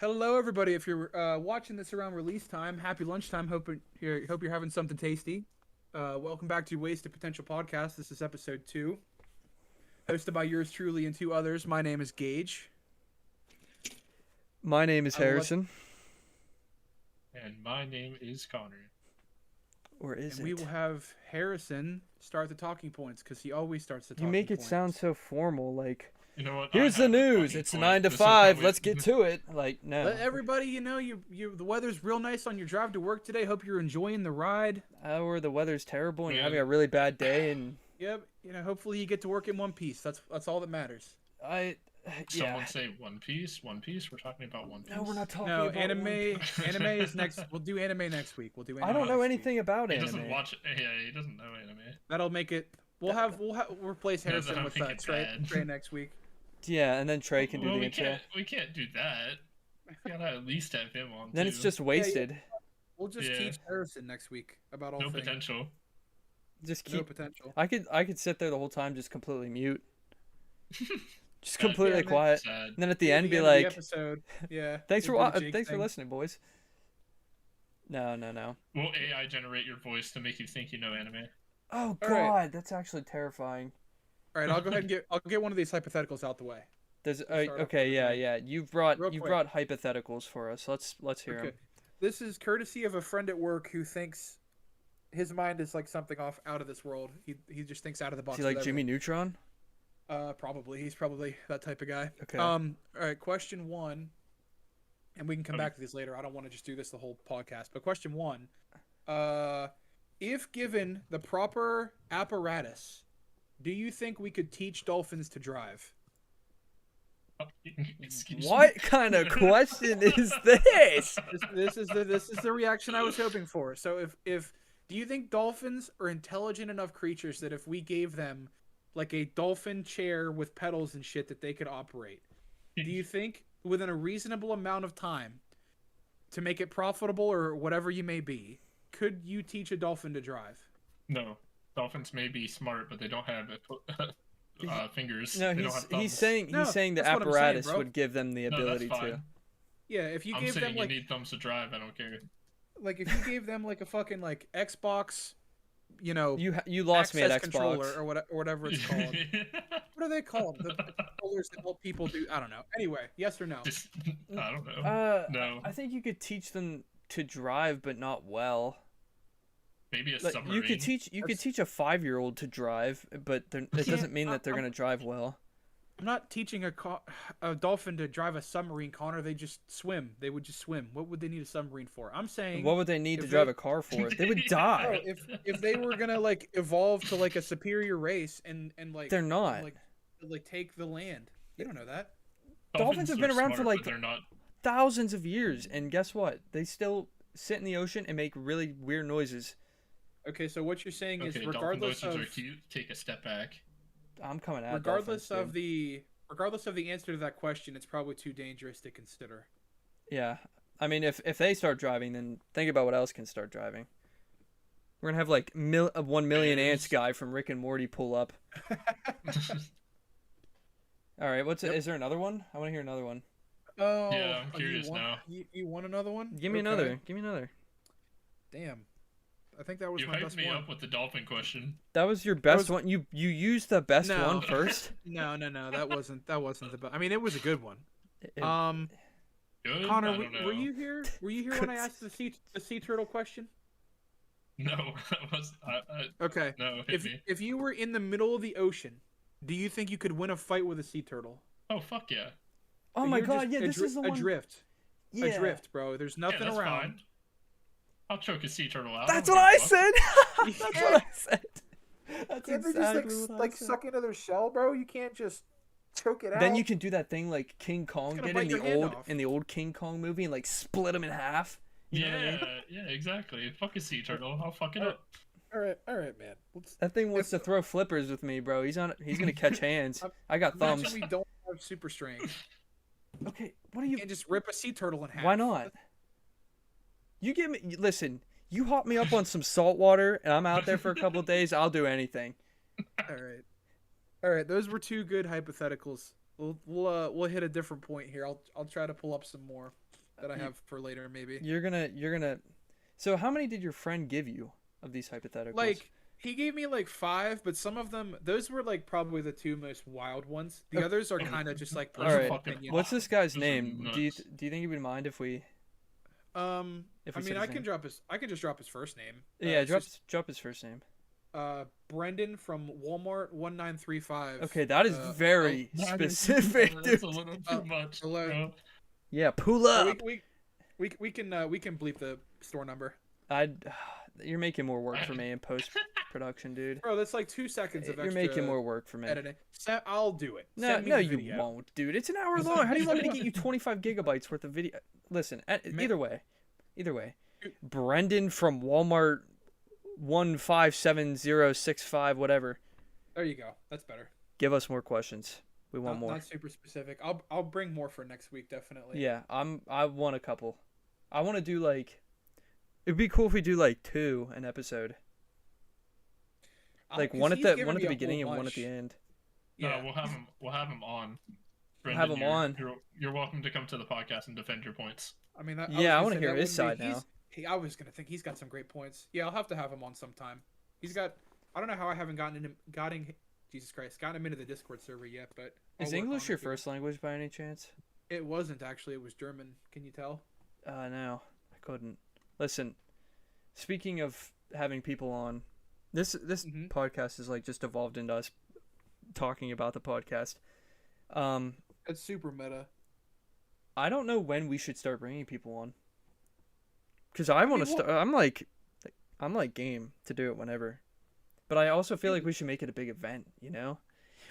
Hello, everybody. If you're watching this around release time, happy lunchtime. Hope you're having something tasty. Welcome back to Wasted Potential Podcast. This is episode 2, hosted by yours truly and two others. My name is Gage. My name is Harrison. And my name is Connor. Or is and it? we will have Harrison start the talking points because he always starts the You talking make it points. sound so formal, like, You know what? here's the news. It's 9 to 5. Let's get to it. Like, no. Let everybody, the weather's real nice on your drive to work today. Hope you're enjoying the ride. Or the weather's terrible and you're having a really bad day, and Yep. Hopefully you get to work in one piece. That's all that matters. Someone say One Piece. One Piece. We're talking about One Piece. No, we're not talking No, about anime. One- Anime is next. We'll do anime next week. We'll do. Anime I don't know next anything week. about He anime. doesn't watch. Yeah, he doesn't know anime. That'll make it. We'll replace Yeah, Harrison that'll with make it Trey bad. next week. Yeah, and then Trey can do Well, the we intro. can't do that. We gotta at least have him on. Then too. it's just wasted. We'll just Yeah. teach Harrison next week about all no things. potential. Just No keep. potential. I could sit there the whole time, just completely mute, just Sad. completely Yeah, man. quiet. Sad. And then at the At end, be of the like, episode. Yeah. "Thanks for we'll do the Jake thanks for thing. listening, boys." No. Will AI generate your voice to make you think you know anime? Oh All God, right. that's actually terrifying. All right, I'll go ahead and get one of these hypotheticals out the way. There's Start off okay, with yeah, me. yeah. You've brought Real quick. hypotheticals for us. Let's hear Okay. them. This is courtesy of a friend at work who thinks his mind is like something out of this world. He just thinks out of the box. Is he like with Jimmy Neutron? Probably. He's probably that type of guy. Okay. All right, question 1, and we can come Okay. back to this later. I don't want to just do this the whole podcast. But question 1, if given the proper apparatus, do you think we could teach dolphins to drive? Excuse What me? kind of question is this? This is the reaction I was hoping for. So if do you think dolphins are intelligent enough creatures that if we gave them like a dolphin chair with pedals and shit that they could operate, do you think within a reasonable amount of time to make it profitable or whatever you may be, could you teach a dolphin to drive? No. Dolphins may be smart, but they don't have fingers. No, They don't have he's thumbs. saying No, the that's what I'm saying, apparatus bro. would give them the No, ability that's to. fine. Yeah, if you I'm gave saying them you like need thumbs to drive. I don't care. if you gave them like a fucking like Xbox, You lost me at access controller Xbox. or whatever it's called. What are they called? The controllers that help people do. I don't know. Anyway, yes or no? Just, I don't know. No. I think you could teach them to drive, but not well. Maybe a Like, submarine. you could teach a 5-year-old to drive, but it doesn't mean that they're gonna drive well. I'm not teaching a dolphin to drive a submarine, Connor. They just swim. They would just swim. What would they need a submarine for? I'm saying. What would they need if to drive they- a car for? They would Bro, die. if they were gonna like evolve to like a superior race and like They're not. like take the land, you don't know that. Dolphins have been are around for, smart, like, but they're not. Thousands of years, and guess what? They still sit in the ocean and make really weird noises. Okay, so what you're saying is Okay, dolphin regardless noises of are cute. Take a step back. I'm coming at regardless dolphins, of dude. the answer to that question, it's probably too dangerous to consider. Yeah, I mean, if they start driving, then think about what else can start driving. We're gonna have like 1 million ants guy from Rick and Morty pull up. All right, Yep. is there another one? I want to hear another one. Oh, Yeah, I'm curious now. You want another one? Give me Okay. another. Give me another. Damn, I think that was You my hyped best me one. up with the dolphin question. That was your best was- one. You used the best No. one first. No, that wasn't the best. I mean, it was a good one. It- Good. Connor, I don't know. were you here? Were you here when I asked the sea turtle question? No, that was. Okay. No, hit me. If you were in the middle of the ocean, do you think you could win a fight with a sea turtle? Oh fuck yeah. oh my You're god! just Yeah, this is the one. adrift. Yeah. Adrift, bro. There's nothing Yeah, that's around. fine. I'll choke a sea turtle out. That's don't what I give a fuck. said. That's Yeah. what I said. That's Can't they exactly just what I like said. suck into their shell, bro? You can't just choke it out. Then you can do that thing like King Kong gonna did bite your hand off. in the old King Kong movie and like split him in half. You know what I mean? Yeah, exactly. Fuck a sea turtle. I'll fuck it Oh. up. All right, man. Let's That thing wants to throw flippers with me, bro. He's gonna catch hands. I got thumbs. imagine we don't have super strength. Okay, what are You you? can't just rip a sea turtle in half. Why not? You give me. Listen, you hop me up on some salt water, and I'm out there for a couple of days. I'll do anything. All right. Those were 2 good hypotheticals. We'll hit a different point here. I'll try to pull up some more. that I have for later, maybe. You're gonna. So how many did your friend give you of these hypotheticals? Like, he gave me like 5, but some of them, those were like probably the 2 most wild ones. The others are kind of just like All all personal right. opinion. What's this guy's Those are name? Do you nuts. think he would mind if we? If I we mean, said I his can name? just drop his first name. Yeah, It's drop his first name. just, Brendan from Walmart 1935. Okay, that is very That is- specific, That's dude. a little too much, hello. bro. Yeah, pull Oh, up. we can bleep the store number. You're making more work for me in post production, dude. Bro, that's like 2 seconds of extra You're making more work for me. editing. I'll do it. No, Send me no, the you video. won't, dude. It's an hour long. How do you want me to get you 25 gigabytes worth of video? Listen, either way, Brendan from Walmart 157065, whatever. There you go. That's better. Give us more questions. We want more. Not super specific. I'll bring more for next week, definitely. Yeah, I want a couple. I want to do like. It'd be cool if we do like 2 an episode. Like 'Cause one at he's the given one at me the a whole beginning and one at bunch. the end. Yeah. No, we'll have him on. Have him on. You're welcome to come to the podcast and defend your points. I mean, Yeah, I want wanna hear his side now. I was gonna think he's got some great points. Yeah, I'll have to have him on sometime. He's got. I don't know how I haven't gotten him into the Discord server yet, but I'll Is work English on your it, too. first language by any chance? It wasn't actually. It was German. Can you tell? No, I couldn't. Listen, speaking of having people on, this Mhm. podcast is like just evolved into us talking about the podcast. It's super meta. I don't know when we should start bringing people on. Cause I want to mean, start. I'm like game to do it whenever, but I also feel like we should make it a big event. You know,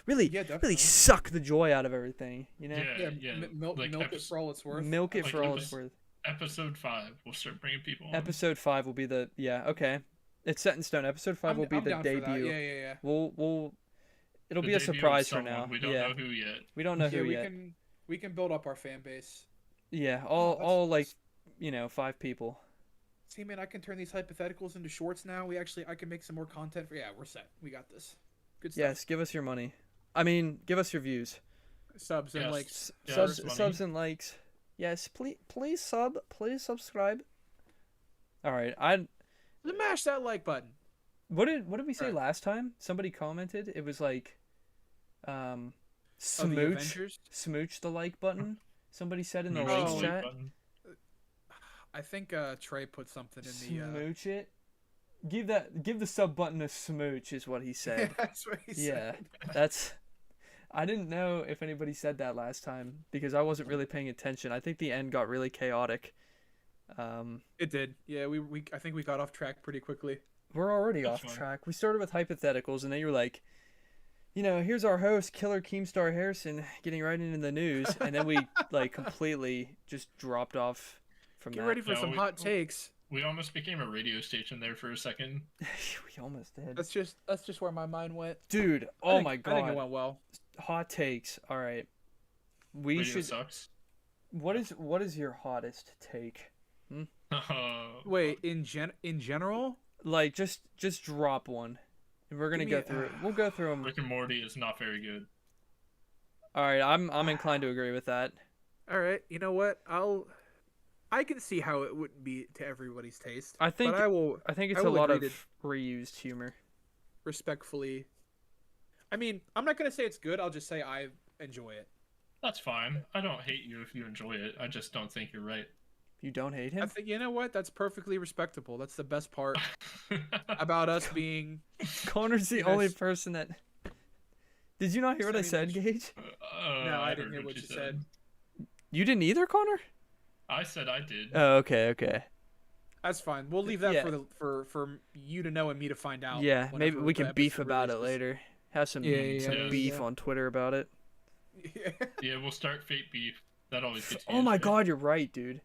really, Yeah, really definitely. suck the joy out of everything. You know, Yeah. Milk Like it for all it's worth. milk it Like for all it's worth. Episode 5, we'll start bringing people on. Episode 5 will be the okay. It's set in stone. Episode 5 will be I'm the down for that. debut. Yeah. It'll The be a debut of surprise for someone. now. We don't yeah, know who yet. we don't know Yeah, who we yet. can build up our fan base. Yeah, Oh, all like 5 people. See, man, I can turn these hypotheticals into shorts now. I can make some more content for. Yeah, we're set. We got this. Good stuff. Yes, give us your money. I mean, give us your views. Subs and Yes. like Yeah, subs, money. subs and likes. Yes, please subscribe. All right, smash that like button. what did we say Right. last time? Somebody commented. It was like, Oh, the smooch, Avengers? smooch the like button. Somebody said in the Maybe links Oh. chat. button. I think Trey put something in the. Smooch it. Give the sub button a smooch is what he said. That's what he Yeah, said. that's. I didn't know if anybody said that last time because I wasn't really paying attention. I think the end got really chaotic. It did. Yeah, I think we got off track pretty quickly. We're already That's off fine. track. We started with hypotheticals, and then you were like, here's our host, Killer Keemstar Harrison, getting right into the news, and then we like completely just dropped off from Get that. ready for Yeah, some we- hot takes. We almost became a radio station there for a second. We almost did. That's just where my mind went. Dude, I oh think- my I think it god. went well. Hot takes. All right. We Radio should. sucks. What is your hottest take? Wait, in general, Like just drop one, and we're gonna Give go me- through it. We'll go through them. Rick and Morty is not very good. All right, I'm inclined to agree with that. all right. You know what? I can see how it wouldn't be to everybody's taste. I think but I think it's I a will lot of agree reused humor. respectfully. I mean, I'm not gonna say it's good. I'll just say I enjoy it. That's fine. I don't hate you if you enjoy it. I just don't think you're right. You don't hate I him? think you know what? That's perfectly respectable. That's the best part about us being. Connor's the Yes. only person that. Did you not hear what I Sending said, Gage? No, I heard didn't hear what you said. You didn't either, Connor? I said I did. Oh, okay. That's fine. We'll leave that Yeah. for you to know and me to find out. Yeah, maybe whenever we the can beef episode about it releases. later. Have some Yeah, beef yeah. on Twitter about it. Yeah. Yeah, we'll start fake beef. That always gets Oh used, my right? god, you're right, dude.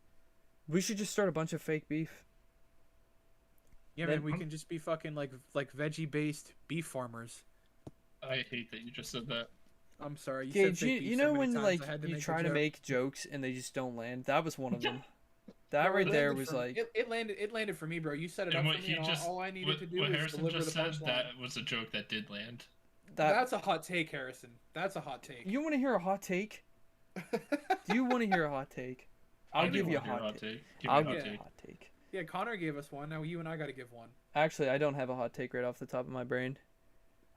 We should just start a bunch of fake beef. Yeah, Then- man, we can just be fucking like veggie based beef farmers. I hate that you just said that. I'm sorry. You Gage, said fake beef you so know many when times, like I had to you make a try to joke. make jokes and they just don't land? That was one of them. That No, right it there landed was for me. like it landed. It landed for me, bro. You set it And up what for me. he And just, all I needed what, to do what was Harrison deliver just the said, punchline. that was a joke that did land. that. That's a hot take, Harrison. That's a hot take. You want to hear a hot take? Do you want to hear a hot take? I'll Give give me you a Give me hot take. Give me I'll a give hot you a take. hot take. Yeah, Connor gave us one. Now you and I got to give one. Actually, I don't have a hot take right off the top of my brain.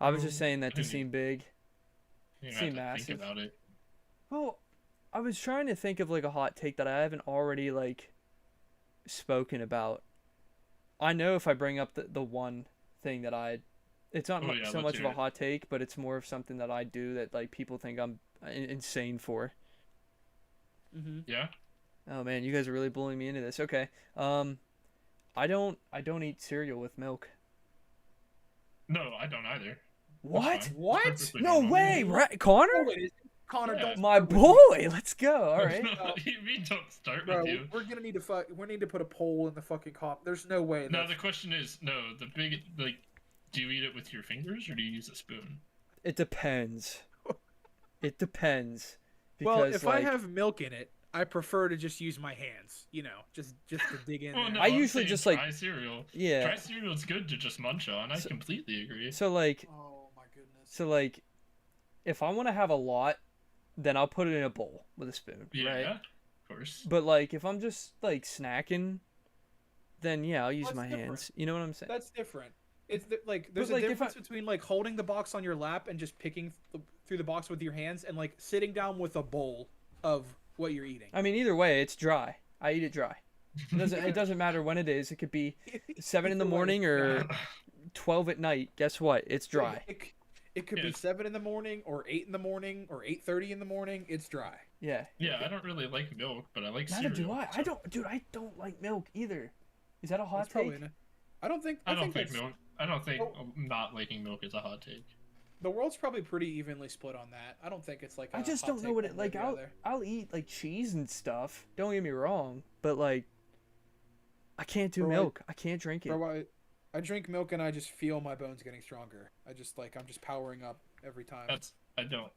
I was just saying that to seem big. You Seem have to massive. think about it. Well, I was trying to think of like a hot take that I haven't already like spoken about. I know if I bring up the one thing that it's not Oh, yeah, so let's much of hear a it. hot take, but it's more of something that I do that like people think I'm insane for. Mm-hmm. Yeah. Oh man, you guys are really bullying me into this. Okay. I don't eat cereal with milk. No, I don't either. That's What? fine. That's What? perfectly No normal. way, right, Connor? Oh, wait, Connor, Yeah. don't My start with me. boy, let's go. All right. No, what do you mean don't start Bro, with you? we're gonna need to we need to put a poll in the fucking comp. There's no way. No, That's... the question is, do you eat it with your fingers or do you use a spoon? It depends. It depends. Well, Because if like, I have milk in it, I prefer to just use my hands. You know, just to dig in Well, there. no, I I'm usually saying just, like- dry cereal. yeah. Dry cereal's good to just munch on. I So- completely agree. So like, Oh my goodness. if I want to have a lot, then I'll put it in a bowl with a spoon, Yeah, right? of course. But like, if I'm just like snacking, then yeah, I'll use Well, my that's different. hands. You know what I'm saying? That's different. It's like there's like, a if difference between like holding the box on your lap and just picking through the box with your hands, and like sitting down with a bowl of what you're eating. I mean, either way, it's dry. I eat it dry. It doesn't matter when it is. It could be 7 in the Either way, morning or 12 at night. Guess what? It's dry. It could be Yeah. 7 in the morning or 8 in the morning or 8:30 in the morning. It's dry. Yeah. Yeah, I don't really like milk, but I like Neither cereal. do I. so- I don't like milk either. Is that a hot That's probably take? I don't think. I don't think that's- milk. I don't think Oh. not liking milk is a hot take. The world's probably pretty evenly split on that. I don't think it's like. I a just hot don't know take what one it way or like. the I'll other. I'll eat like cheese and stuff. Don't get me wrong, but like, I can't do Bro, milk. I can't drink it. Bro, I drink milk and I just feel my bones getting stronger. I'm just powering up every time. I don't.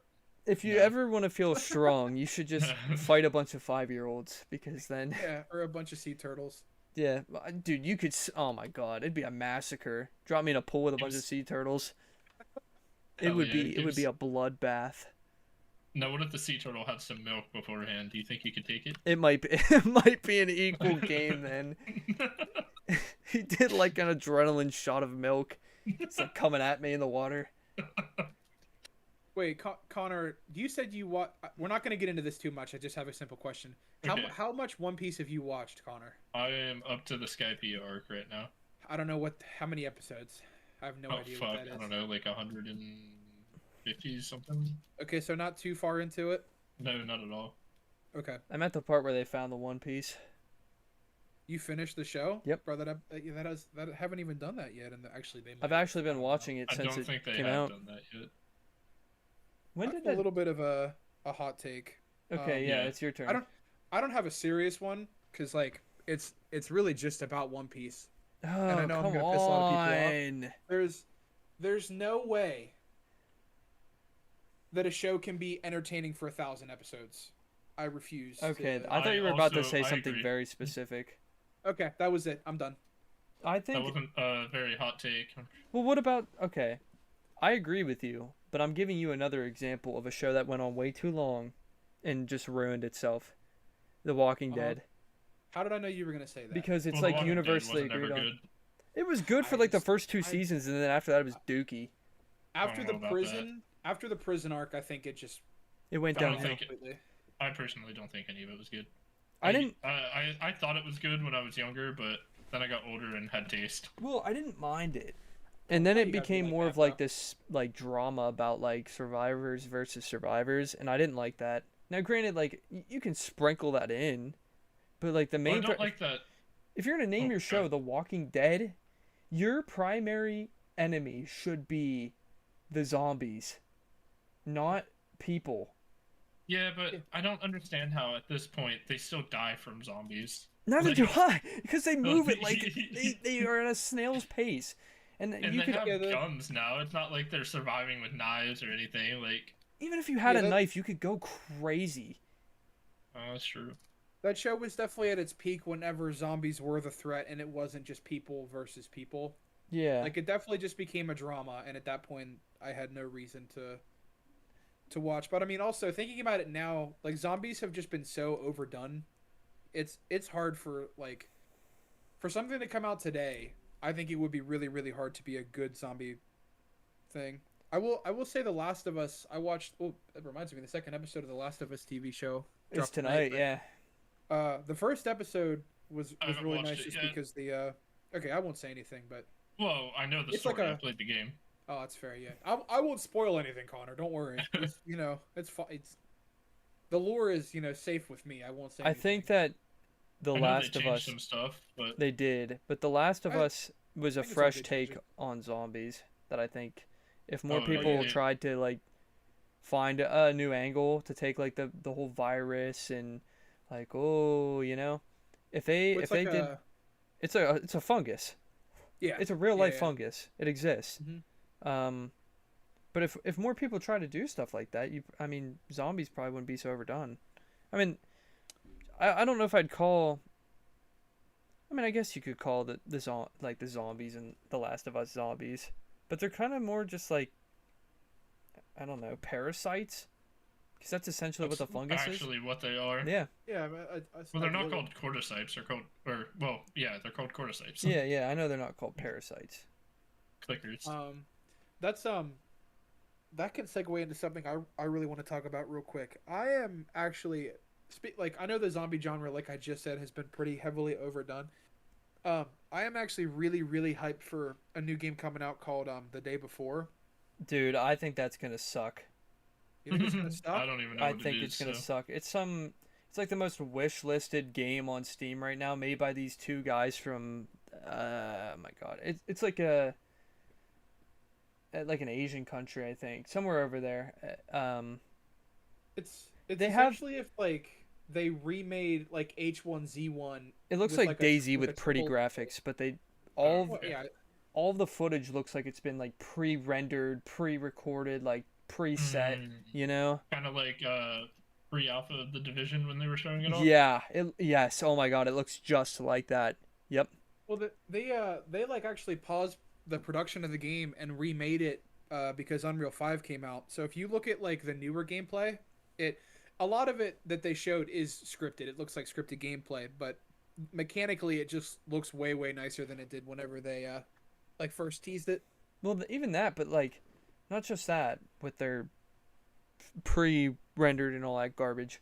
If you No. ever want to feel strong, you should just fight a bunch of 5-year-olds because then, Yeah, or a bunch of sea turtles. yeah, dude, you could. Oh my god, it'd be a massacre. Drop me in a pool with a bunch of sea turtles. It Hell would yeah, be. It would be gives- a bloodbath. Now, what if the sea turtle had some milk beforehand? Do you think you could take it? It might be. It might be an equal game then. He did like an adrenaline shot of milk. It's like coming at me in the water. Wait, Connor, you said you watch. We're not going to get into this too much. I just have a simple question. Okay. How much One Piece have you watched, Connor? I am up to the Skype arc right now. I don't know how many episodes. I have no Oh idea fuck, what that is. I don't know, like 150 something. Okay, so not too far into it. No, not at all. Okay, I'm at the part where they found the One Piece. you finished the show. Yep. Bro, that haven't even done that yet, and actually they. I've might. actually been watching it I since don't it think they came have out. done that yet. When I did have a that? little bit of a hot take. Okay, yeah, yeah. it's your turn. I don't have a serious one because like it's really just about One Piece. Oh, I know I'm come gonna piss a lot of people on. There's no way that a show can be entertaining for 1,000 episodes. I refuse. Okay, to- I thought I you were about to also- say I something agree. very specific. Okay, that was it. I'm done. I That think. wasn't a very hot take. Well, what about? Okay, I agree with you, but I'm giving you another example of a show that went on way too long, and just ruined itself. The Walking Uh-huh. Dead, How did I know you were gonna say that? because it's Well, The like Walking Dead universally wasn't agreed ever on. good. It was good for I like the just- first 2 I- seasons, and then after that it was dookie. after I the don't know about prison arc, I think it just It went I don't downhill. think it- completely. I personally don't think any of it was good. I didn't. I thought it was good when I was younger, but then I got older and had taste. Well, I didn't mind it. And then Yeah, it you gotta be became like more that, of like though. this like drama about like survivors versus survivors, and I didn't like that. Now, granted, like you can sprinkle that in, but like the Well, I main don't like that. if you're gonna name Oh, your show God. The Walking Dead, your primary enemy should be the zombies, not people. Yeah, but Yeah. I don't understand how at this point they still die from zombies. Neither Like- do I, because they move at like they are at a snail's pace, and, And you they could have Yeah, the- guns now. It's not like they're surviving with knives or anything. Like, even if you had Yeah, a that- knife, you could go crazy. that's true. That show was definitely at its peak whenever zombies were the threat, and it wasn't just people versus people. Yeah. Like it definitely just became a drama, and at that point, I had no reason to watch. But I mean, also thinking about it now, like zombies have just been so overdone it's hard for for something to come out today. I think it would be really really hard to be a good zombie thing. I will say The Last of Us. I watched. Oh, that reminds me. The second episode of The Last of Us TV show It's dropped tonight, yeah. The first episode was I haven't really watched nice it just yet. because the. Okay, I won't say anything, but Well, I know the it's like story. I a. played the game. Oh, that's fair. Yeah, I won't spoil anything, Connor. Don't worry. It's it's fine. It's the lore is safe with me. I won't say. I Anything. think that The I know Last they of changed Us some stuff, but they did, but The Last of I Us was a think it's all fresh good take changes. on zombies that I think if more Oh, people yeah. tried to like find a new angle to take like the whole virus and like if they Well, if they did it's a fungus. yeah It's a real yeah life yeah. fungus. It exists. Mhm. But if more people try to do stuff like that, I mean, zombies probably wouldn't be so overdone. I mean, I don't know if I'd call. I mean, I guess you could call the zombies in The Last of Us zombies, but they're kind of more just like, I don't know, parasites, because that's essentially that's what the fungus actually what they are. is. Yeah, Yeah, Well, they're not called cordyceps. They're called, they're called cordyceps. yeah. I know they're not called parasites. Clickers. That's that can segue into something I really want to talk about real quick. I am actually I know the zombie genre, like I just said, has been pretty heavily overdone. I am actually really really hyped for a new game coming out called The Day Before. Dude, I think that's gonna suck. You think it's gonna I stop? don't even know I what think it it's is. gonna So. suck. It's like the most wish listed game on Steam right now, made by these two guys from oh my god. It's like an Asian country, I think. Somewhere over there. It's They have- essentially if they remade like H1Z1. It looks with, like like, a Daisy with with a pretty triple- graphics, but they Oh, Well, yeah, all of the footage looks like it's been like pre-rendered, pre-recorded, like preset, Kind of like pre-alpha of the Division when they were showing it off. Yeah, yes. Oh my god, it looks just like that. Yep. well, they like actually paused the production of the game and remade it because Unreal 5 came out. So if you look at like the newer gameplay, a lot of it that they showed is scripted. It looks like scripted gameplay, but mechanically it just looks way way nicer than it did whenever they like first teased it. Well, even that, but like, not just that, with their pre-rendered and all that garbage,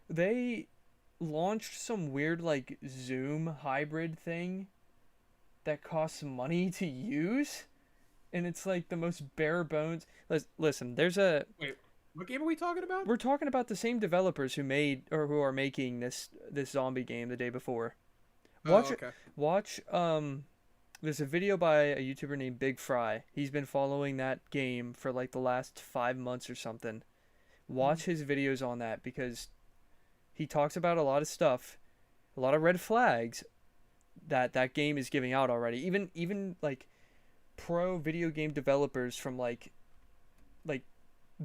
they launched some weird like Zoom hybrid thing that costs money to use, and it's like the most bare bones. Listen, Wait, what game are we talking about? we're talking about the same developers who made or who are making this zombie game The Day Before. Watch okay. Watch there's a video by a YouTuber named Big Fry. He's been following that game for like the last 5 months or something. Watch his videos on that because he talks about a lot of stuff, a lot of red flags that game is giving out already. Even like pro video game developers from like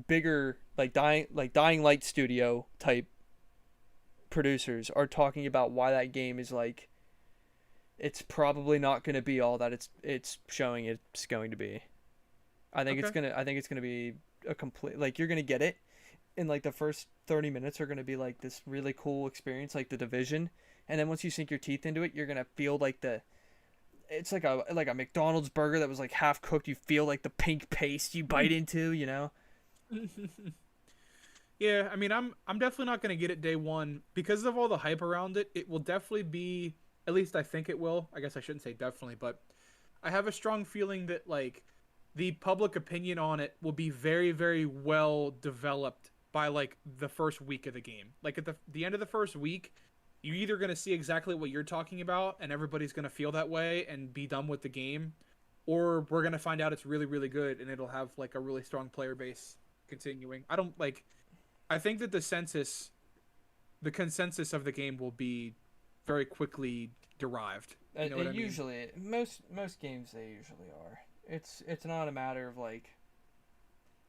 bigger Dying Light Studio type producers are talking about why that game is like it's probably not going to be all that it's showing it's going to be. I think it's going to be a complete, like, you're going to get it in like the first 30 minutes are going to be like this really cool experience like The Division, and then once you sink your teeth into it, you're going to feel like it's like a McDonald's burger that was like half cooked. You feel like the pink paste you bite into, Yeah, I mean, I'm definitely not going to get it day one because of all the hype around it. It will definitely be, at least I think it will. I guess I shouldn't say definitely, but I have a strong feeling that like the public opinion on it will be very, very well developed by like the first week of the game. Like at the end of the first week, you're either going to see exactly what you're talking about and everybody's going to feel that way and be done with the game, or we're going to find out it's really, really good and it'll have like a really strong player base continuing. I think that the consensus of the game will be very quickly derived. You know what I mean? Usually, most games they usually are. It's not a matter of like,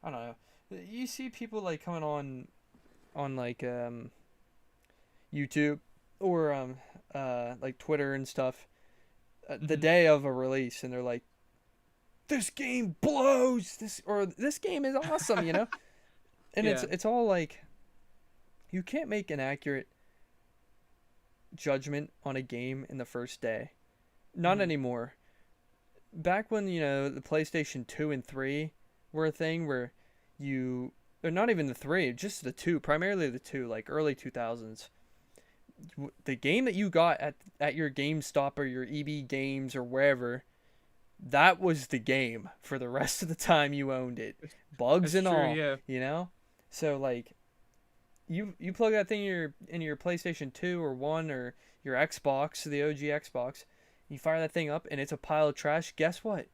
I don't know. You see people like coming on like YouTube or like Twitter and stuff the day of a release, and they're like, "This game blows! This game is awesome!" And Yeah. it's all like, you can't make an accurate judgment on a game in the first day. Not Mhm. anymore. Back when, the PlayStation 2 and 3 were a thing where or not even the 3, just the 2, primarily the 2, like early 2000s. The game that you got at your GameStop or your EB Games or wherever, that was the game for the rest of the time you owned it. Bugs That's and true. all, Yeah. So like you plug that thing in your PlayStation 2 or 1 or your Xbox, the OG Xbox, you fire that thing up and it's a pile of trash. Guess what?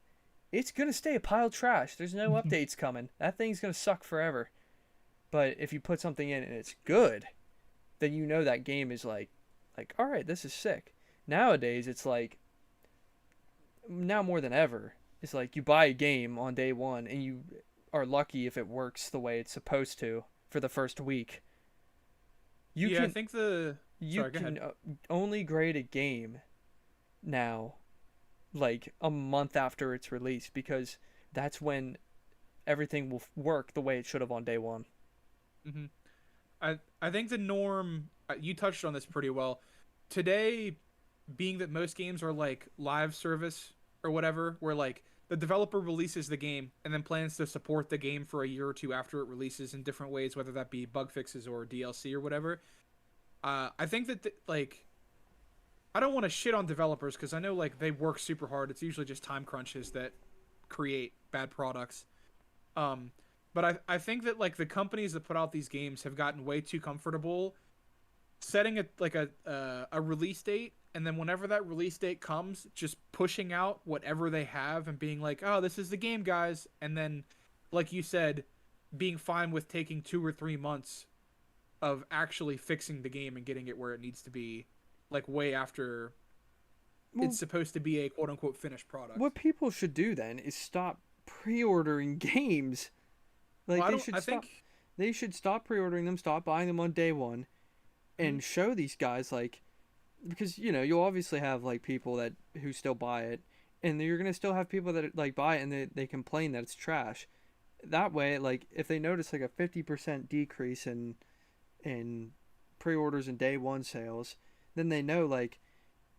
It's going to stay a pile of trash. There's no updates coming. That thing's going to suck forever. But if you put something in and it's good, then you know that game is like all right, this is sick. Nowadays it's like, now more than ever, it's like you buy a game on day 1 and you are lucky if it works the way it's supposed to for the first week. You Yeah. I can think the. you Sorry. Go can ahead. only grade a game now like a month after it's released, because that's when everything will work the way it should have on day 1. Hmm. I think the norm. You touched on this pretty well. Today, being that most games are like live service or whatever, where like the developer releases the game and then plans to support the game for a year or two after it releases in different ways, whether that be bug fixes or DLC or whatever. I think that like I don't want to shit on developers because I know like they work super hard. It's usually just time crunches that create bad products. Um, but I think that like the companies that put out these games have gotten way too comfortable setting a release date, and then whenever that release date comes, just pushing out whatever they have and being like, "Oh, this is the game, guys," and then, like you said, being fine with taking 2 or 3 months of actually fixing the game and getting it where it needs to be, like way after Well, it's supposed to be a quote unquote finished product. what people should do then is stop pre-ordering games. Well, Like I don't. I they should stop pre-ordering them, stop buying them on day 1, mhm. and show these guys, like, because you'll obviously have like people that who still buy it, and you're going to still have people that like buy it and they complain that it's trash. That way, like, if they notice like a 50% decrease in pre-orders and day 1 sales, then they know, like,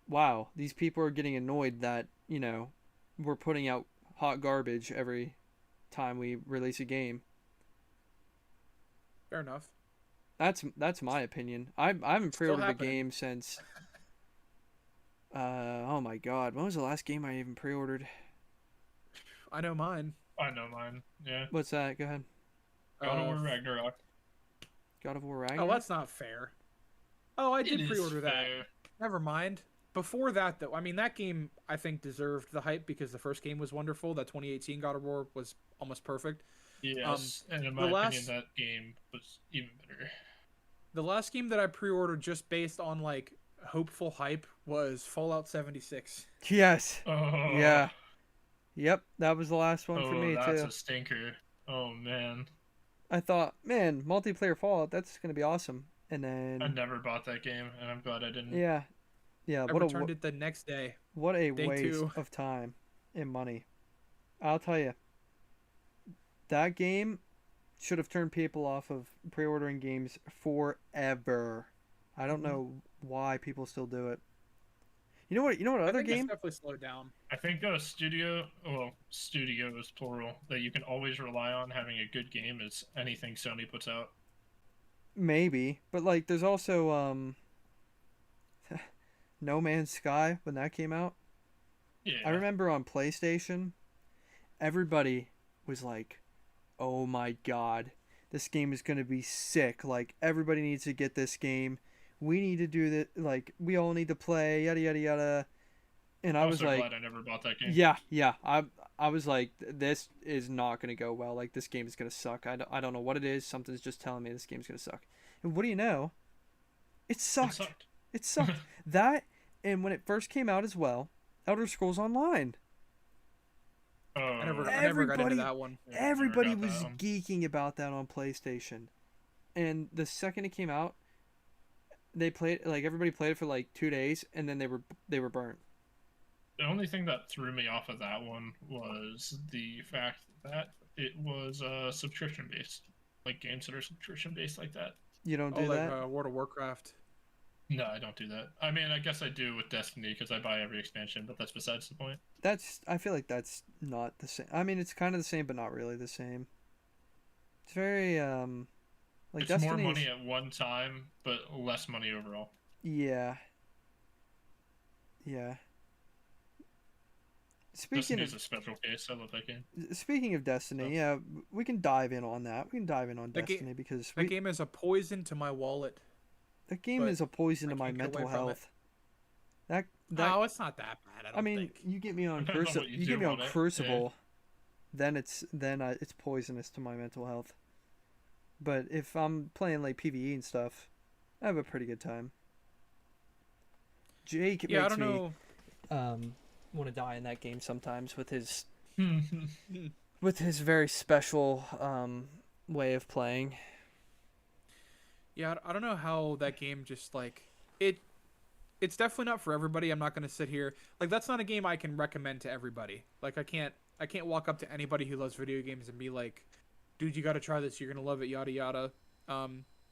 wow, these people are getting annoyed that, we're putting out hot garbage every time we release a game. Fair enough. That's my opinion. I haven't Still pre-ordered a happening. game since oh my god, when was the last game I even pre-ordered? I know mine. I know mine. Yeah. What's that? Go ahead. God of Uh, War Ragnarok. God of War oh, Ragnarok? that's not fair. Oh, I It did is pre-order that. fair. Never mind. Before that, though, I mean, that game I think deserved the hype because the first game was wonderful. That 2018 God of War was almost perfect. Um, Yes, and in the my opinion, last that game was even better. the last game that I pre-ordered just based on like hopeful hype was Fallout 76. Yes. Oh, Yeah. Yep, that was the last one for oh, me that's too. a stinker. Oh man, I thought, man, multiplayer Fallout, that's going to be awesome. And I then never bought that game, and I'm glad I didn't. yeah. Yeah, I returned it the next day, what a day waste two. of time and money. I'll tell you, that game should have turned people off of pre-ordering games forever. I don't Mhm. know why people still do it. You know what? You know what I other think it's game? definitely slowed down. I think a studio, well, studio is plural, that you can always rely on having a good game is anything Sony puts out. Maybe, but like, there's also No Man's Sky when that came out. I Yeah. remember on PlayStation, everybody was like, "Oh my god, this game is gonna be sick! Like, everybody needs to get this game. We need to do that. Like, we all need to play. Yada yada yada." And I I'm was so like, glad I never bought that game. "Yeah, yeah." I was like, "This is not gonna go well. Like, this game is gonna suck. I don't know what it is. Something's just telling me this game's gonna suck." And what do you know? It It sucked. sucked. It sucked. That, and when it first came out as well, Elder Scrolls Online. Oh, I never got into Everybody that one. yeah, I never everybody got that was one. geeking about that on PlayStation. And the second it came out, they played, like, everybody played it for like 2 days and then they were burnt. The only thing that threw me off of that one was the fact that it was subscription based, like games that are subscription based like that. You don't Oh, do like that? World of Warcraft. No, I don't do that. I mean, I guess I do with Destiny because I buy every expansion, but that's besides the point. I feel like that's not the same. I mean, it's kind of the same, but not really the same. It's very like It's more Destiny's. money at one time, but less money overall. Yeah, yeah. Speaking Destiny's of a special case. I love that game. speaking of So, Destiny, yeah, we can dive in on that. We can dive in on That game Destiny because that game is a poison to my wallet, that game but is a poison I to my can't get away mental from it. health. That Oh, it's not that bad. I I don't mean, think. you get me on depends on what you you get do me on on it. Yeah. Crucible, then it's poisonous to my mental health. But if I'm playing like PvE and stuff, I have a pretty good time. Jake Yeah, I makes don't me know. want to die in that game sometimes Hmm. with his very special way of playing. Yeah, I don't know how that game just like it. It's definitely not for everybody. I'm not gonna sit here like that's not a game I can recommend to everybody. Like I can't walk up to anybody who loves video games and be like, dude, you got to try this. You're gonna love it. Yada yada.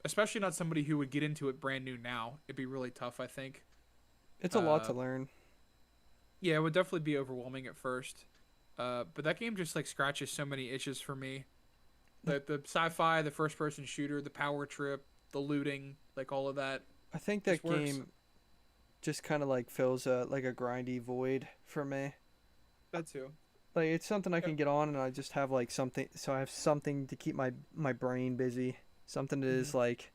Especially not somebody who would get into it brand new now. It'd be really tough, I think. It's a lot to Uh, learn. yeah, it would definitely be overwhelming at first. But that game just like scratches so many itches for me. The sci-fi, the first-person shooter, the power trip, the looting, like all of that, I think that just works. game just kind of like fills a like a grindy void for me. That too. Like it's something I Yep. can get on and I just have like something so I have something to keep my brain busy. Something that Hmm. is like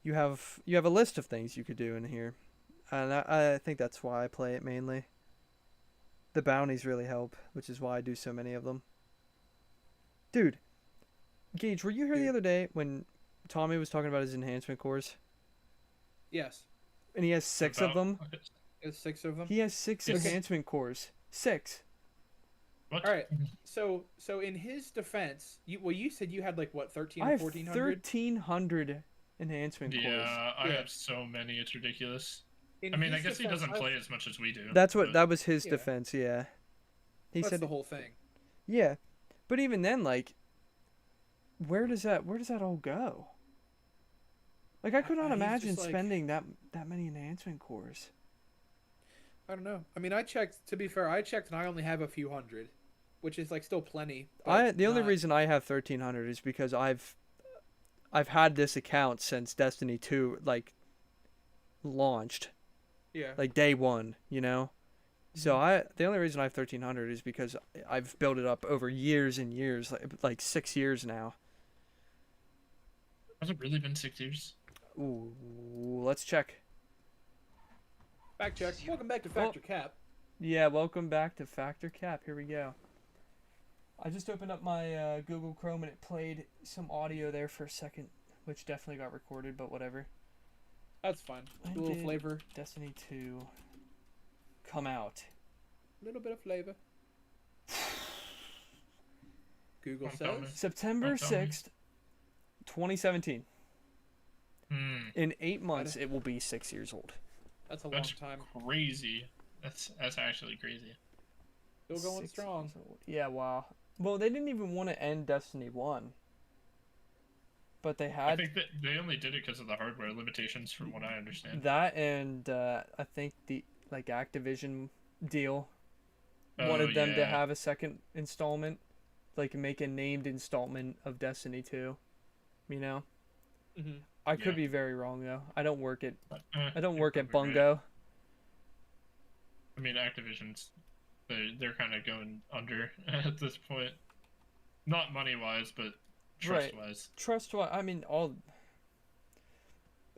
you have a list of things you could do in here. And I think that's why I play it mainly. The bounties really help, which is why I do so many of them. Dude, Gage, were you here the Dude. other day when Tommy was talking about his enhancement cores? Yes. And he has six of About them? There's six of them. He has six Yes. enhancement cores. Six. what? All right. So in his defense, you said you had like what 13 I or have 1400. 1,300 enhancement cores. Yeah, I Yeah. have so many. It's ridiculous. In I mean, I his guess he defense, doesn't I've- play as much as we do. That's what but that was his Yeah. defense, yeah. He That's said the whole thing. yeah. But even then like where does that all go? Like I could not He's imagine just, like- spending that many enhancement cores. I don't know. I mean, I checked. To be fair, I checked, and I only have a few hundred, which is like still plenty. The only not- reason I have 1,300 is because I've had this account since Destiny 2 like launched, Yeah. like day 1, you know? So the only reason I have 1,300 is because I've built it up over years and years, like 6 years now. has it really been 6 years? Ooh, let's check. Fact check. Welcome back to Factor Cap. Yeah, welcome back to Factor Cap. Here we go. I just opened up my Google Chrome and it played some audio there for a second, which definitely got recorded, but whatever. That's fine. When A little did flavor. Destiny 2 come out. A little bit of flavor. Google Don't tell me. says. September Don't tell me. 6th, 2017. Hmm, In 8 months, it will be 6 years old. That's a long that's time. crazy. That's actually crazy. Still going 6 strong. years old. Yeah, wow. Well, they didn't even want to end Destiny 1. But they I had think that they only did it because of the hardware limitations, from what I understand. that, and I think the like Activision deal Oh, wanted them to yeah. have a second installment, like make a named installment of Destiny 2. You know, Hmm. I could Yeah. be very wrong though. I don't work at I don't work at probably right. Bungo. I mean, Activision's they're kind of going under at this point. Not money wise, but Right. trust wise. Trust what I mean. I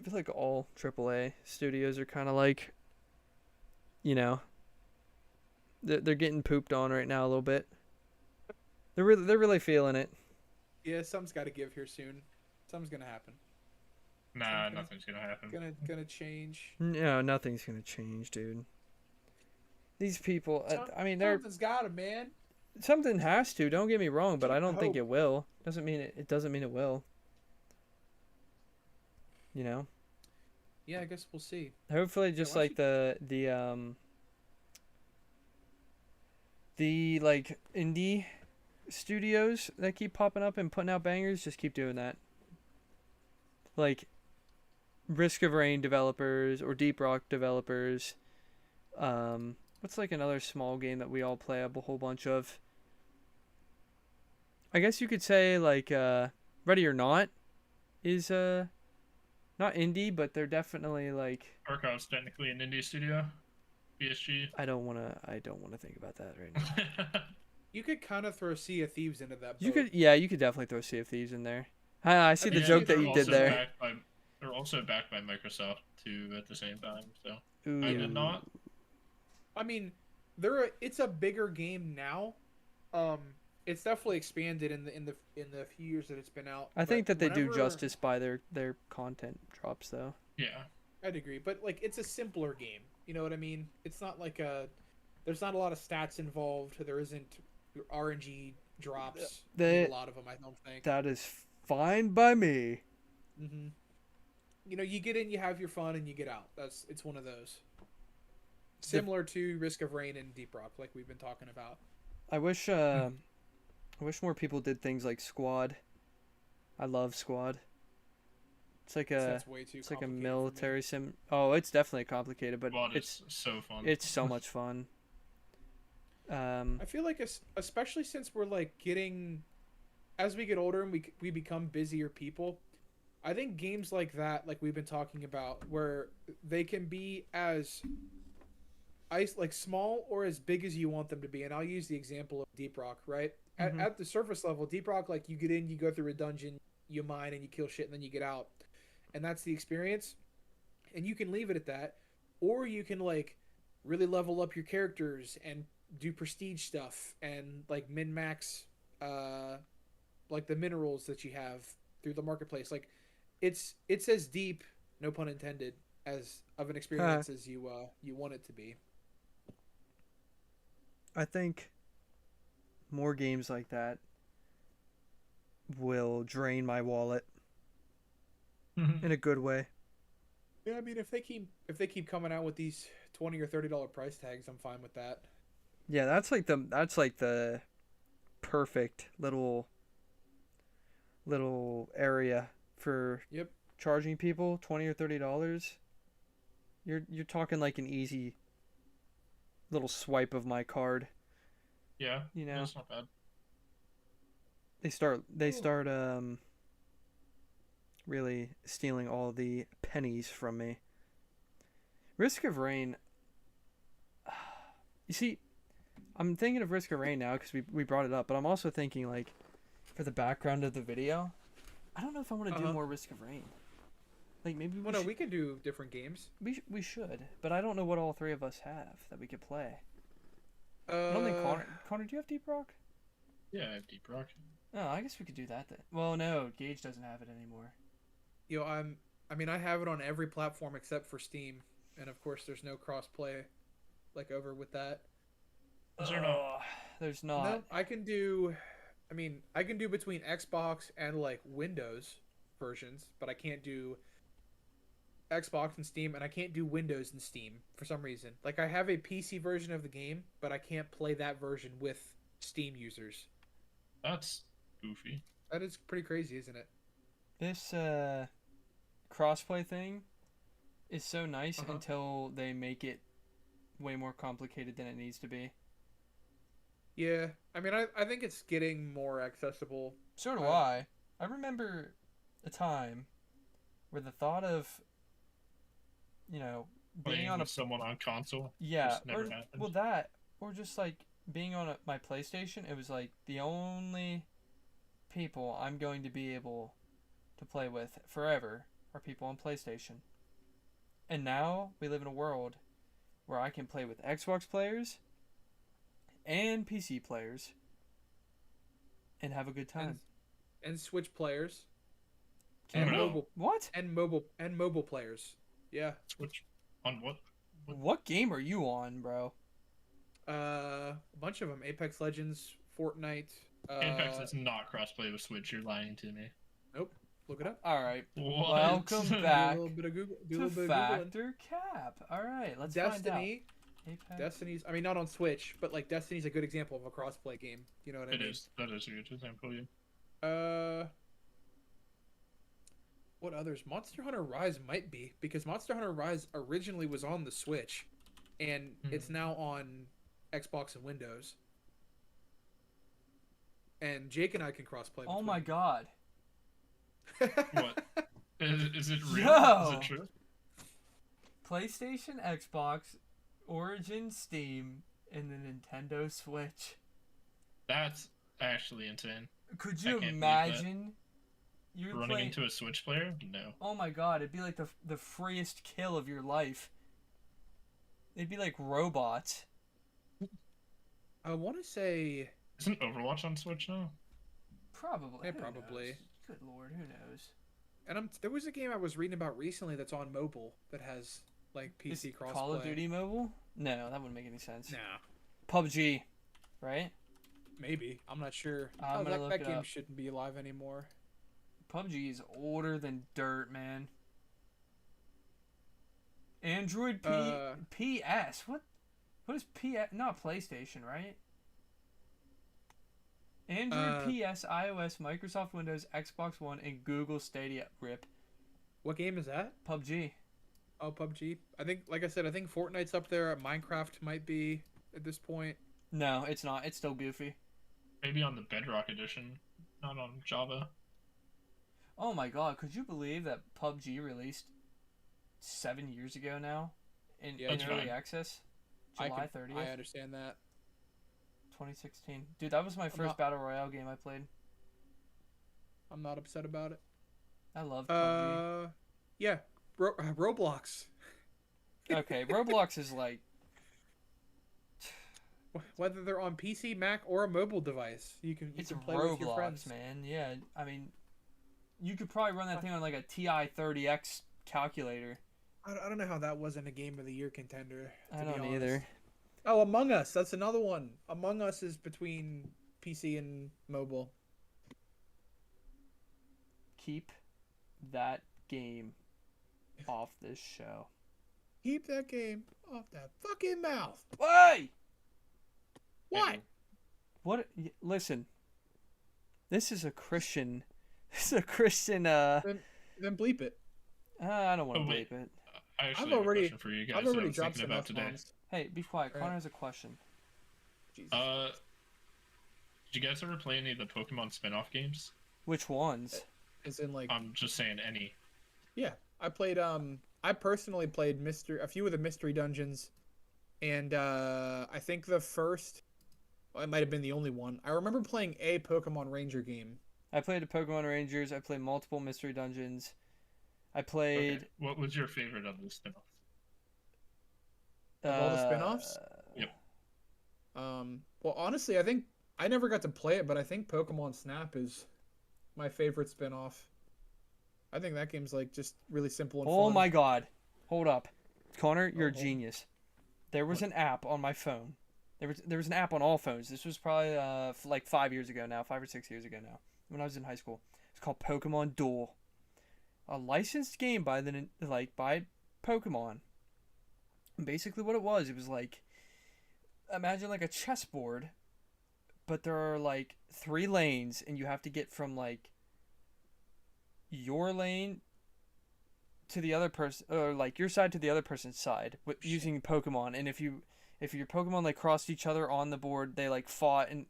feel like all AAA studios are kind of like, you know, they're getting pooped on right now a little bit. They're really feeling it. Yeah, something's got to give here soon. Something's gonna happen. Nah, Okay. nothing's gonna happen. Gonna change. No, nothing's gonna change, dude. These people, I mean, they're Something's got it, man. something has to. Don't get me wrong, but I don't think Hope. it will. Doesn't mean it. It doesn't mean it will. You know. Yeah, I guess we'll see. Hopefully, just why like the like indie studios that keep popping up and putting out bangers, just keep doing that. Like, Risk of Rain developers or Deep Rock developers. What's like another small game that we all play a whole bunch of? I guess you could say like Ready or Not is not indie, but they're definitely like. Archive's technically an indie studio. BSG. I don't wanna think about that right now. You could kind of throw Sea of Thieves into that. You boat. you could definitely throw Sea of Thieves in there. I see the joke that you did there. They're also backed by Microsoft too at the same time. So Ooh. I did not. I mean, it's a bigger game now. It's definitely expanded in the few years that it's been out. I think that they do justice by their content drops though. Yeah, I'd agree, but like it's a simpler game. You know what I mean? It's not like there's not a lot of stats involved. There isn't RNG drops. A lot of them, I don't think. That is fine by me. Mm-hmm. You know, you get in, you have your fun, and you get out. It's one of those. Similar to Risk of Rain and Deep Rock, like we've been talking about. I wish more people did things like Squad. I love Squad. It's like a military sim. Oh, it's definitely complicated, but it's so fun. It's so much fun. I feel like especially since we're like as we get older and we become busier people, I think games like that, like we've been talking about, where they can be as like small or as big as you want them to be. And I'll use the example of Deep Rock, right? Mm-hmm. At the surface level, Deep Rock, like you get in, you go through a dungeon, you mine and you kill shit, and then you get out. And that's the experience. And you can leave it at that. Or you can like really level up your characters and do prestige stuff and like min-max like the minerals that you have through the marketplace. Like it's as deep, no pun intended, as of an experience as you want it to be. I think more games like that will drain my wallet in a good way. Yeah, I mean, if they keep coming out with these $20 or $30 price tags, I'm fine with that. Yeah, that's like the perfect little area for charging people $20 or $30. You're talking like an easy little swipe of my card. Yeah, you know, that's not bad. They start really stealing all the pennies from me. Risk of Rain. You see, I'm thinking of Risk of Rain now because we brought it up, but I'm also thinking like for the background of the video, I don't know if I want to do more Risk of Rain. Like maybe we could do different games. We should, but I don't know what all three of us have that we could play. I don't think Connor, do you have Deep Rock? Yeah, I have Deep Rock. Oh, I guess we could do that then. Well, no, Gage doesn't have it anymore. I have it on every platform except for Steam, and of course there's no cross-play like over with that. Is there not? There's not. No, I can do between Xbox and like Windows versions, but I can't do Xbox and Steam, and I can't do Windows and Steam for some reason. Like I have a PC version of the game, but I can't play that version with Steam users. That's goofy. That is pretty crazy, isn't it? This crossplay thing is so nice until they make it way more complicated than it needs to be. Yeah, I mean, I think it's getting more accessible. So do I. I remember a time where the thought of, being on someone on console. Yeah, just never happened. Well, or just like being on my PlayStation. It was like the only people I'm going to be able to play with forever are people on PlayStation. And now we live in a world where I can play with Xbox players and PC players and have a good time. And Switch players. And mobile. What? And mobile players. Yeah. Switch on what? What game are you on, bro? A bunch of them. Apex Legends, Fortnite. Apex is not crossplay with Switch. You're lying to me. Nope. Look it up. All right. What? Welcome back do a little bit of Google. to Factor Cap. All right. Let's find out. Destiny's. I mean, not on Switch, but like Destiny's a good example of a crossplay game. You know what I mean? It is. That is a good example. Yeah. What others? Monster Hunter Rise might be, because Monster Hunter Rise originally was on the Switch, and it's now on Xbox and Windows. And Jake and I can crossplay. Oh my god. What? Is it real? Yo! Is it true? PlayStation, Xbox, Origin, Steam, and the Nintendo Switch. That's actually insane. Could I you can't believe imagine? You're Running playing... into a Switch player? No. Oh my god, it'd be like the freest kill of your life. They'd be like robots. I want to say. Isn't Overwatch on Switch now? Probably. Yeah, Who probably. knows? Good lord, who knows? And there was a game I was reading about recently that's on mobile that has like PC Is crossplay. Call of Duty mobile? No, that wouldn't make any sense. Nah, PUBG, right? maybe. I'm not sure. I'm gonna look that it game up. shouldn't be live anymore. PUBG is older than dirt, man. Android PS. What is PS? Not PlayStation, right? Android, PS, iOS, Microsoft Windows, Xbox One, and Google Stadia. RIP. What game is that? PUBG. Oh, PUBG. I think, like I said, I think Fortnite's up there. Minecraft might be at this point. No, it's not. It's still goofy. Maybe on the Bedrock edition, not on Java. Oh my god, could you believe that PUBG released 7 years ago now in Yeah, early fine. access? July 30th, I understand that. 2016. Dude, that was my first not- Battle Royale game I played. I'm not upset about it. I love PUBG. Yeah, Roblox. Okay, Roblox is like... Whether they're on PC, Mac, or a mobile device, you can play with your Roblox, friends. man. Yeah, I mean, you could probably run that thing on like a TI-30X calculator. I don't know how that wasn't a Game of the Year contender. I to be don't honest. either. Oh, Among Us. That's another one. Among Us is between PC and mobile. Keep that game off this show. Keep that game off that fucking mouth. Hey! What? What? Listen. This is a Christian... This is a Christian, Then bleep it. I don't want to Oh, wait. bleep it. I actually I've have already- a question for you guys I've that I already was dropped thinking some about today. F-bombs. Hey, be quiet. Right. Connor has a question. Jesus. Did you guys ever play any of the Pokemon spin-off games? Which ones? As in, like, I'm just saying any. yeah, I played. I personally played a few of the mystery dungeons, and I think the first, well, it might have been the only one. I remember playing a Pokemon Ranger game. I played the Pokemon Rangers. I played multiple mystery dungeons. I played... Okay. What was your favorite of the spin-offs? Of all the spin-offs? Yep. Well, honestly, I think I never got to play it, but I think Pokemon Snap is my favorite spin-off. I think that game's like just really simple and Oh fun. my god. Hold up. Connor, you're a Uh-oh. genius. There was an app on my phone. There was an app on all phones. This was probably like 5 years ago now, 5 or 6 years ago now, when I was in high school. It's called Pokemon Duel. A licensed game by by Pokemon. And basically what it was like, imagine like a chessboard, but there are like 3 lanes and you have to get from like your lane to the other person, or like your side to the other person's side using Pokemon. And if your Pokemon like crossed each other on the board, they like fought and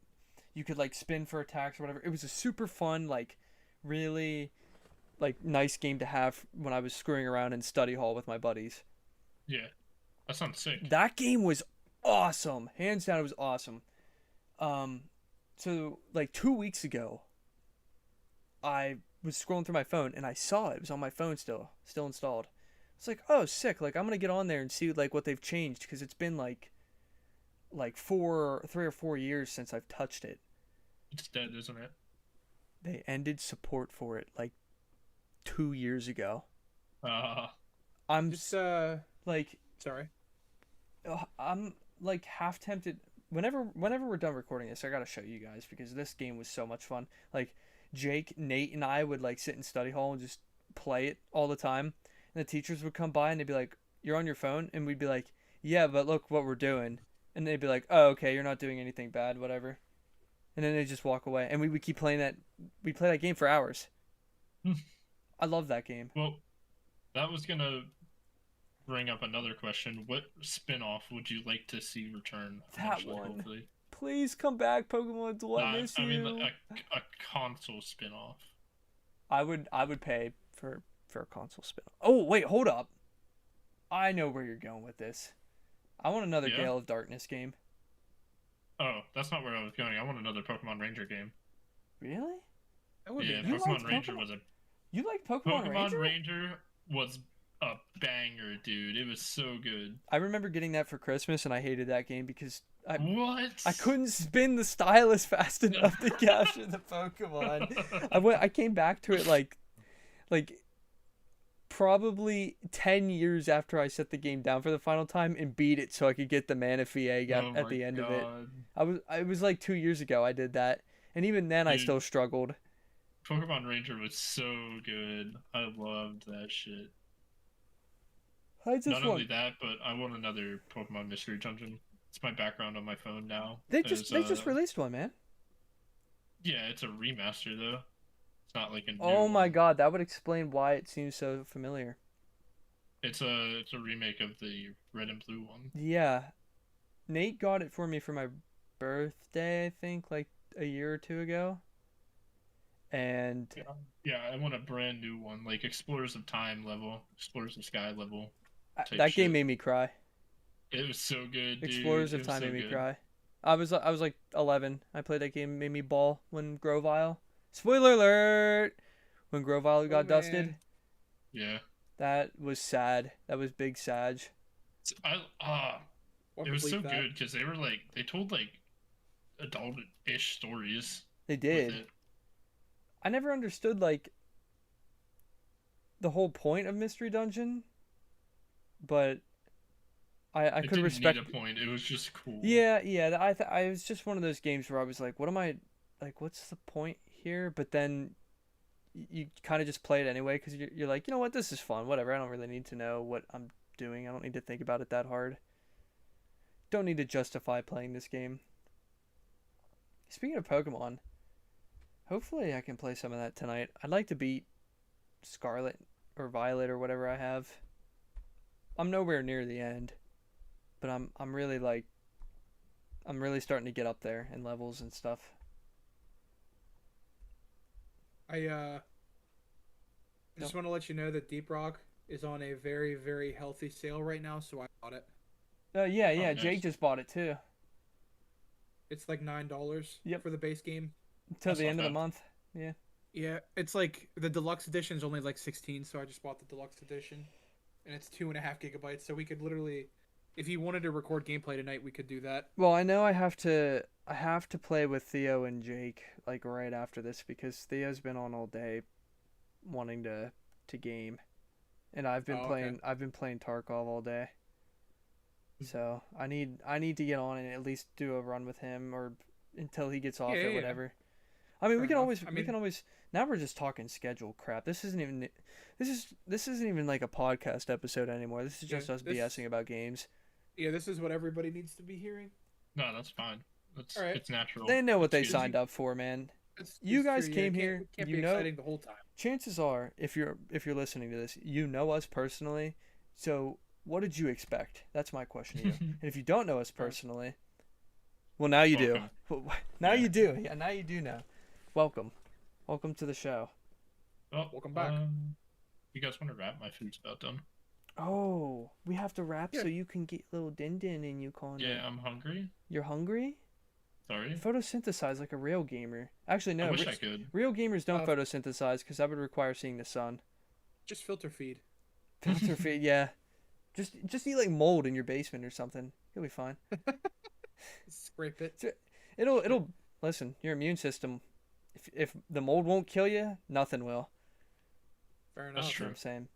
you could like spin for attacks or whatever. It was a super fun, like really like nice game to have when I was screwing around in study hall with my buddies. Yeah. That sounds sick. That game was awesome. Hands down, it was awesome. So like 2 weeks ago, I was scrolling through my phone and I saw it. It was on my phone still installed. It's like, oh, sick. Like I'm gonna get on there and see like what they've changed, because it's been like 3 or 4 years since I've touched it. It's dead, isn't it? They ended support for it like 2 years ago. I'm Just like, sorry. I'm like half tempted. Whenever we're done recording this, I gotta show you guys, because this game was so much fun. Like Jake, Nate, and I would like sit in study hall and just play it all the time. And the teachers would come by and they'd be like, "You're on your phone?" And we'd be like, "Yeah, but look what we're doing." And they'd be like, "Oh, okay, you're not doing anything bad, whatever." And then they'd just walk away. And we would keep playing that. We'd play that game for hours. I love that game. Well, that was gonna bring up another question. What spin-off would you like to see return That eventually, one. hopefully? Please come back, Pokemon. Do I miss I mean, you? a console spin-off. I would pay for a console spin. Oh wait, hold up. I know where you're going with this. I want another Yeah? Gale of Darkness game. Oh, that's not where I was going. I want another Pokemon Ranger game. Really? That would Yeah, be nice. Pokemon Ranger was a You like Pokemon Ranger? Ranger was a banger, dude. It was so good. I remember getting that for Christmas, and I hated that game because What? I couldn't spin the stylus fast enough to capture the Pokemon. I came back to it like probably 10 years after I set the game down for the final time and beat it so I could get the Manaphy egg at the end of it. It was like 2 years ago I did that, and even then I still struggled. Pokemon Ranger was so good. I loved that shit. Not only that, but I want another Pokemon Mystery Dungeon. It's my background on my phone now. They just released one, man. Yeah, it's a remaster though. It's not like a new Oh my one. god, that would explain why it seems so familiar. It's a remake of the Red and Blue one. Yeah. Nate got it for me for my birthday, I think, like a year or two ago. And Yeah, I want a brand new one, like Explorers of Time level, Explorers of Sky level. that game made me cry. It was so good, dude. Explorers of Time made me cry. I was like 11. I played that game, made me bawl when Grovyle. Spoiler alert! When Grovyle got dusted. Yeah. That was sad. That was big sad. It was so good because they told like adult-ish stories. They did. I never understood like the whole point of Mystery Dungeon, but I could respect. It didn't need a point. It was just cool. Yeah. I was just one of those games where I was like, what am I like? What's the point here? But then you kind of just play it anyway because you're like, you know what, this is fun. Whatever. I don't really need to know what I'm doing. I don't need to think about it that hard. Don't need to justify playing this game. Speaking of Pokemon, hopefully I can play some of that tonight. I'd like to beat Scarlet or Violet or whatever I have. I'm nowhere near the end, but I'm really starting to get up there in levels and stuff. I just want to let you know that Deep Rock is on a very, very healthy sale right now, so I bought it. Yeah, nice. Jake just bought it too. It's like $9 Yep. for the base game. Until the end of the month. Yeah. Yeah, it's like the deluxe edition is only like 16, so I just bought the deluxe edition, and it's 2.5 gigabytes. So we could literally, if you wanted to record gameplay tonight, we could do that. Well, I know I have to play with Theo and Jake like right after this because Theo's been on all day, wanting to game, and I've been playing Tarkov all day. So I need to get on and at least do a run with him or until he gets off or whatever. I mean, we can always now we're just talking schedule crap. This isn't even like a podcast episode anymore. This is just us BSing about games. Yeah, this is what everybody needs to be hearing. No, that's fine. It's natural. They know what they signed up for, man. You guys came here. Can't be exciting the whole time. Chances are, if you're listening to this, you know us personally. So what did you expect? That's my question to you. And if you don't know us personally, well, now you do. Now you do. Yeah, now you do know. Welcome to the show. Well, welcome back. You guys want to wrap? My food's about done. Oh, we have to wrap so you can get little din in you, Colin. Yeah, I'm hungry. You're hungry? Sorry. Photosynthesize like a real gamer. Actually, no. I wish I could. Real gamers don't photosynthesize because that would require seeing the sun. Just filter feed. Filter feed, yeah. Just eat like mold in your basement or something. You'll be fine. Scrape it. It'll listen. Your immune system. If the mold won't kill you, nothing will. Fair enough. That's true. What I'm saying.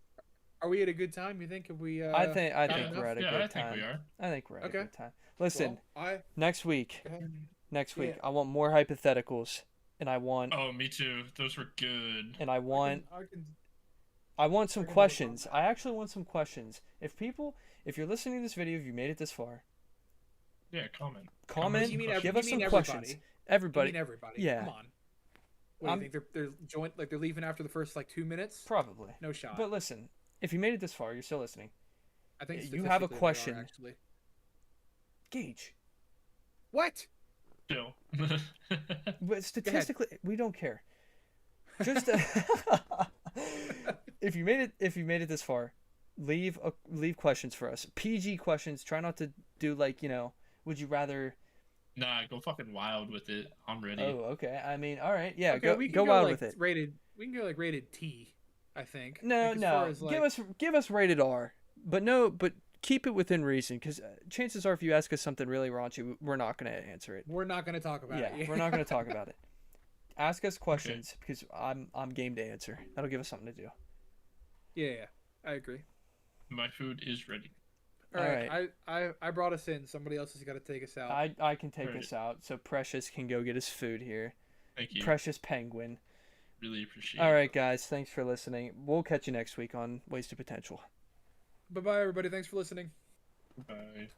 Are we at a good time? You think? If we? I think we're at a good time. I think we are. I think we're at a good time. Listen, well, next week, I want more hypotheticals, and I want. Oh, me too. Those were good. And I want some questions. I actually want some questions. If you're listening to this video, if you made it this far. Yeah, comment. Give us some questions. Everybody. You mean everybody? Yeah. Come on. What do you think they're joint like they're leaving after the first like 2 minutes? Probably. No shot. But listen, if you made it this far, you're still listening. I think You have a statistically they are, question. actually. Gage. What? Chill. But statistically, we don't care. Just if you made it this far, leave questions for us. PG questions. Try not to do like, would you rather? Nah, go fucking wild with it. I'm ready. Oh, okay. I mean, all right. Yeah, Okay, we can go wild like with it. Rated. We can go like rated T. I think. No, like, as no. far as, like, Give us rated R. But keep it within reason, because chances are, if you ask us something really raunchy, we're not gonna answer it. We're not gonna talk about it. Yeah, we're not gonna talk about it. Ask us questions because I'm game to answer. That'll give us something to do. Yeah, I agree. My food is ready. All right. I brought us in. Somebody else has got to take us out. I can take Right. us out, so Precious can go get his food here. Thank you. Precious Penguin. Really appreciate All it. right, guys. Thanks for listening. We'll catch you next week on Wasted Potential. Bye bye, everybody. Thanks for listening. Bye.